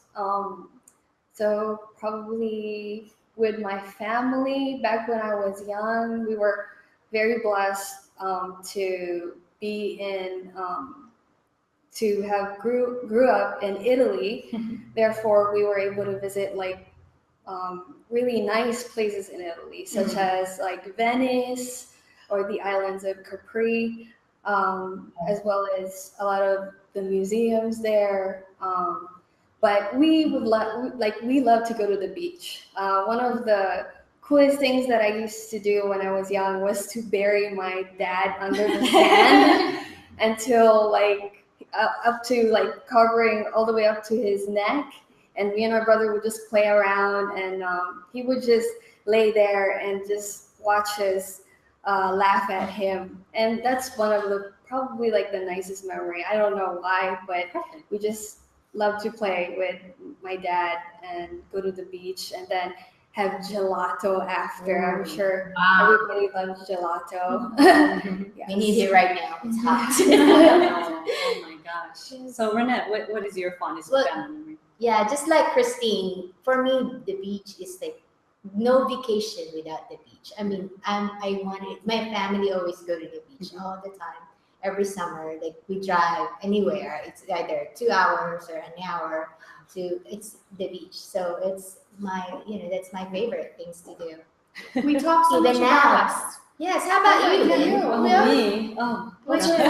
So probably with my family back when I was young, we were very blessed to be in to have grew up in Italy. Therefore, we were able to visit like really nice places in Italy, such as like Venice or the islands of Capri, as well as a lot of the museums there. But we would we love to go to the beach. One of the coolest things that I used to do when I was young was to bury my dad under the sand until like up to like covering all the way up to his neck. And me and my brother would just play around, and he would just lay there and just watch us laugh at him. And that's one of the probably like the nicest memory. I don't know why, but we just love to play with my dad and go to the beach and then have gelato after. I'm sure everybody loves gelato. Yes. We need it right now. It's hot. Oh my gosh. So Ronnette, what is your fondest family memory? Yeah, just like Kristine, for me, the beach is like no vacation without the beach. I mean, I wanted, my family always go to the beach all the time. Every summer, like we drive anywhere. It's either 2 hours or an hour it's the beach. So it's my, that's my favorite things to do. We talk so much Even about now. us. Yes, how about you, Lynn? Me? Oh, What's gosh. your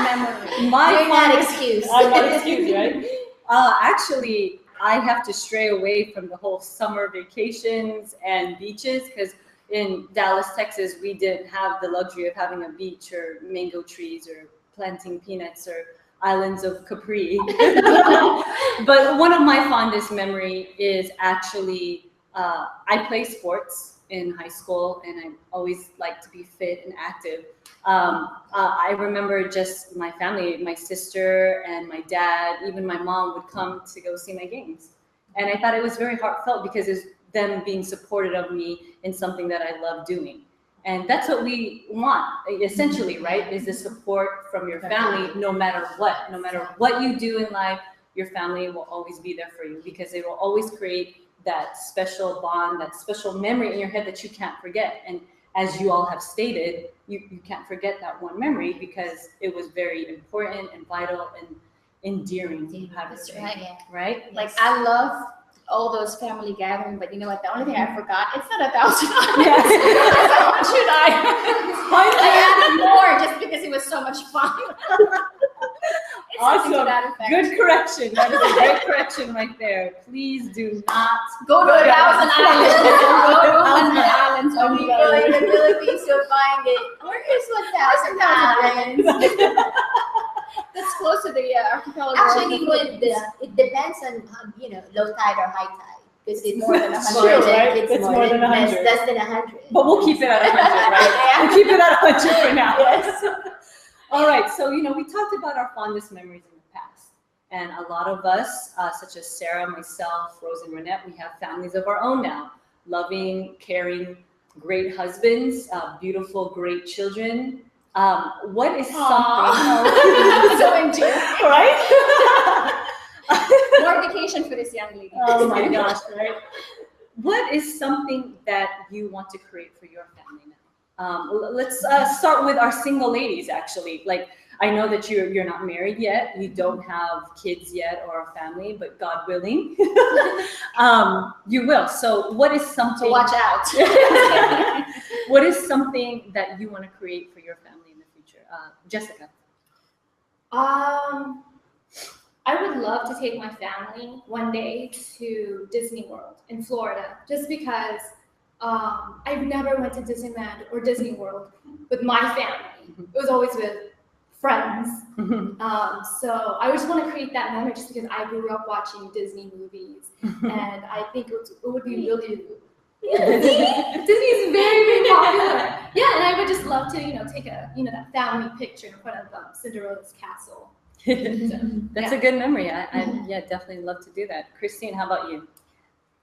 memory? My You're not fondest- excused. I'm not excused, right? Actually, I have to stray away from the whole summer vacations and beaches because in Dallas, Texas, we didn't have the luxury of having a beach or mango trees or planting peanuts or islands of Capri. But one of my fondest memory is actually I play sports in high school, and I always like to be fit and active. I remember just my family, my sister and my dad, even my mom would come to go see my games. And I thought it was very heartfelt because it's them being supportive of me in something that I love doing. And that's what we want, essentially, right? Is the support from your family, no matter what you do in life, your family will always be there for you because it will always create that special bond, that special memory in your head that you can't forget. And as you all have stated, you can't forget that one memory because it was very important and vital and endearing to have it, right? Like I love all those family gatherings, but you know what? The only thing I forgot, it's not 1,000. Yes. How much should I added more just because it was so much fun. It's something to that effect. Good correction. That is a great correction right there. Please do not Go to 1,000 islands. Go to 100 islands. When you go in the Philippines, you'll find it. Where is 1,000 islands? That's close to the archipelago. Actually, it depends on low tide or high tide. Because it's more than 100. True, right? It's more than 100. Less than 100. But we'll keep it at 100, right? We'll keep it at 100 for now. Yes. All right. So, we talked about our fondest memories in the past. And a lot of us, such as Sarah, myself, Rhoze, and Ronnette, we have families of our own now. Loving, caring, great husbands, beautiful, great children. What is something? So endearing. Right? More vacation for this young lady. Oh my gosh, right? What is something that you want to create for your family now? Let's start with our single ladies, actually. Like, I know that you're not married yet, you don't have kids yet or a family, but God willing, you will. So what is something? So watch out. What is something that you want to create for your family in the future? Jessica. I would love to take my family one day to Disney World in Florida, just because I've never went to Disneyland or Disney World with my family. It was always with friends. So I just want to create that memory just because I grew up watching Disney movies. And I think it would be really Disney's very, very popular. Yeah, and I would just love to, take a, that family picture in front of Cinderella's castle. That's a good memory. I definitely love to do that. Kristine, how about you?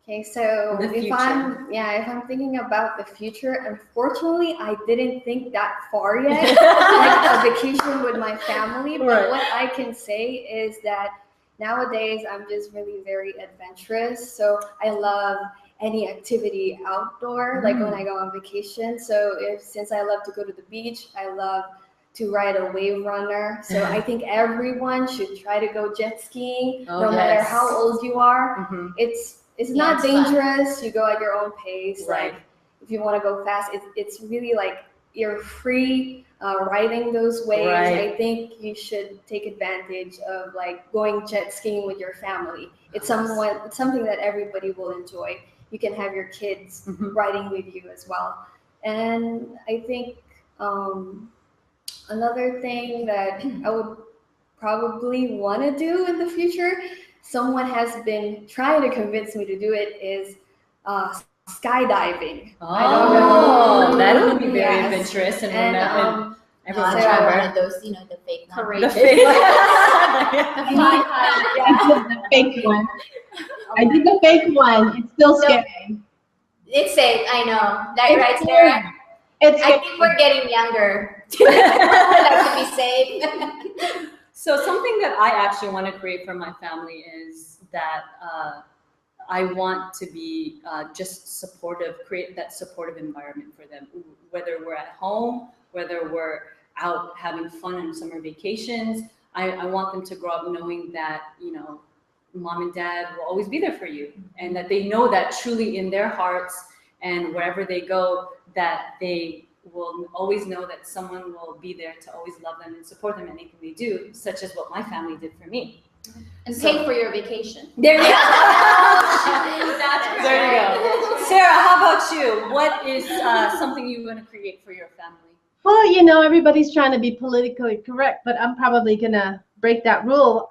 Okay, so The if future. I'm thinking about the future, unfortunately, I didn't think that far yet, like a vacation with my family. But Right. what I can say is that nowadays I'm just really very adventurous. So I love any activity outdoor, like when I go on vacation. So since I love to go to the beach, I love to ride a wave runner. So I think everyone should try to go jet skiing, no matter yes. how old you are. Mhm. It's not it's fun. dangerous. You go at your own pace. Right. Like if you want to go fast, it's really like you're free riding those waves. Right. I think you should take advantage of like going jet skiing with your family. It's something that everybody will enjoy. You can have your kids riding with you as well. And I think another thing that I would probably want to do in the future, someone has been trying to convince me to do it, is skydiving. I don't know. That would be very Yes. adventurous and And remember. I'll So- try one of those, the fake ones. The face. The fake one. I did the fake one. It's still So- scary. It's safe, I know. That It's right, scary. Sarah? It's I think we're getting younger. We like to be safe. So something that I actually want to create for my family is that I want to be just supportive, create that supportive environment for them, whether we're at home, whether we're out having fun on summer vacations. I want them to grow up knowing that, mom and dad will always be there for you, and that they know that truly in their hearts, and wherever they go, that they will always know that someone will be there to always love them and support them in anything they do, such as what my family did for me. And pay for your vacation. There you go. That's There you go. Sarah, how about you? What is something you want to create for your family? Well, everybody's trying to be politically correct, but I'm probably gonna break that rule.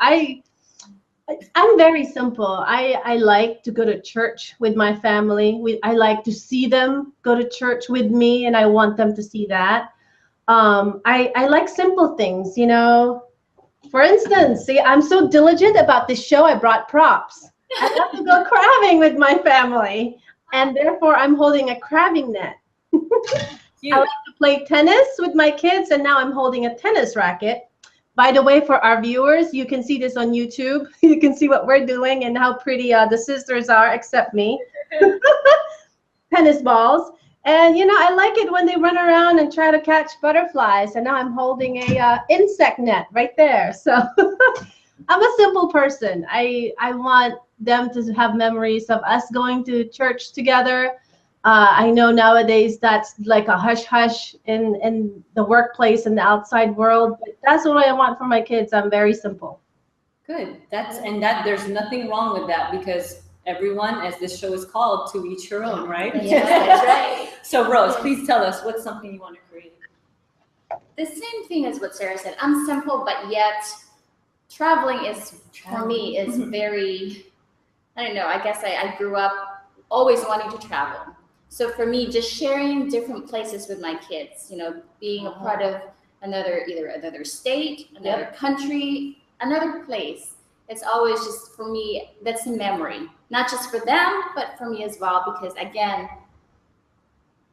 I'm very simple. I like to go to church with my family. I like to see them go to church with me, and I want them to see that. I like simple things, For instance, see, I'm so diligent about this show, I brought props. I love to go crabbing with my family, and therefore I'm holding a crabbing net. I like to play tennis with my kids, and now I'm holding a tennis racket. By the way, for our viewers, you can see this on YouTube. You can see what we're doing and how pretty the sisters are, except me. Tennis balls. And, I like it when they run around and try to catch butterflies. And now I'm holding a insect net right there. So I'm a simple person. I want them to have memories of us going to church together. I know nowadays that's like a hush-hush in the workplace and the outside world, but that's what I want for my kids. I'm very simple. Good. There's nothing wrong with that, because everyone, as this show is called, to each her own, right? Yes, that's right. So Rhoze, please tell us what's something you want to create. The same thing as what Sarah said. I'm simple, but yet traveling is, for me, is very, I don't know, I guess I grew up always wanting to travel. So for me, just sharing different places with my kids, being a part of either another state, another country, another place. It's always just, for me, that's a memory, not just for them, but for me as well, because again,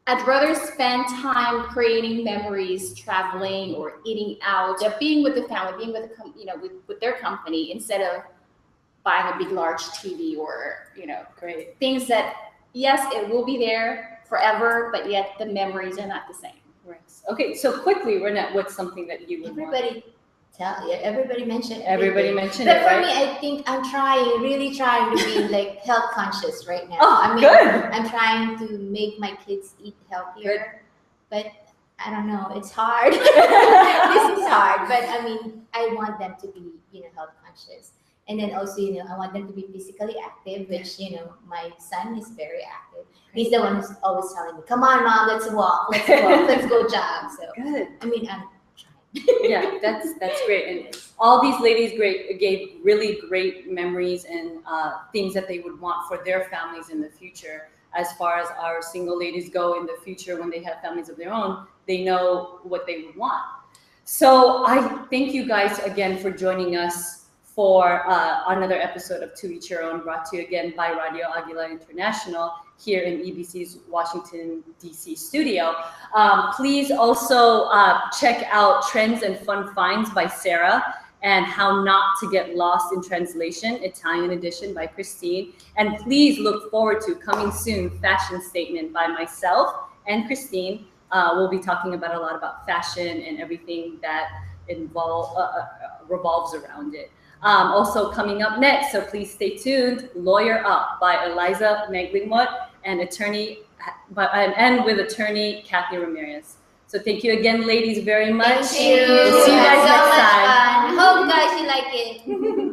I'd rather spend time creating memories, traveling or eating out, being with the family, being with with their company, instead of buying a big, large TV or Great. things that, yes, it will be there forever, but yet the memories are not the same. Right. Okay, so quickly, Ronnette, what's something that you would want? Everybody mentioned Everybody everything. mentioned But it, for right? me, I think I'm really trying to be like health conscious right now. Oh, good. I'm trying to make my kids eat healthier, but I don't know, it's hard. This is hard, but I want them to be, health conscious. And then also, I want them to be physically active, which, my son is very active. He's the one who's always telling me, come on, Mom, let's walk, let's go jog. So, Good. I'm trying. Yeah, that's great. And all these ladies gave really great memories and things that they would want for their families in the future. As far as our single ladies go in the future, when they have families of their own, they know what they would want. So I thank you guys again for joining us for another episode of To Each Your Own, brought to you again by Radio Agila International here in EBC's Washington, D.C. studio. Please also check out Trends and Fun Finds by Sarah and How Not to Get Lost in Translation, Italian edition by Kristine. And please look forward to coming soon, Fashion Statement by myself and Kristine. We'll be talking about a lot about fashion and everything that revolves around it. Also coming up next, so please stay tuned, Lawyer Up by Eliza Meglingmut and with attorney Kathy Ramirez. So thank you again, ladies, very much. Thank you. We'll see you guys So next much time. fun. Hope guys you like it.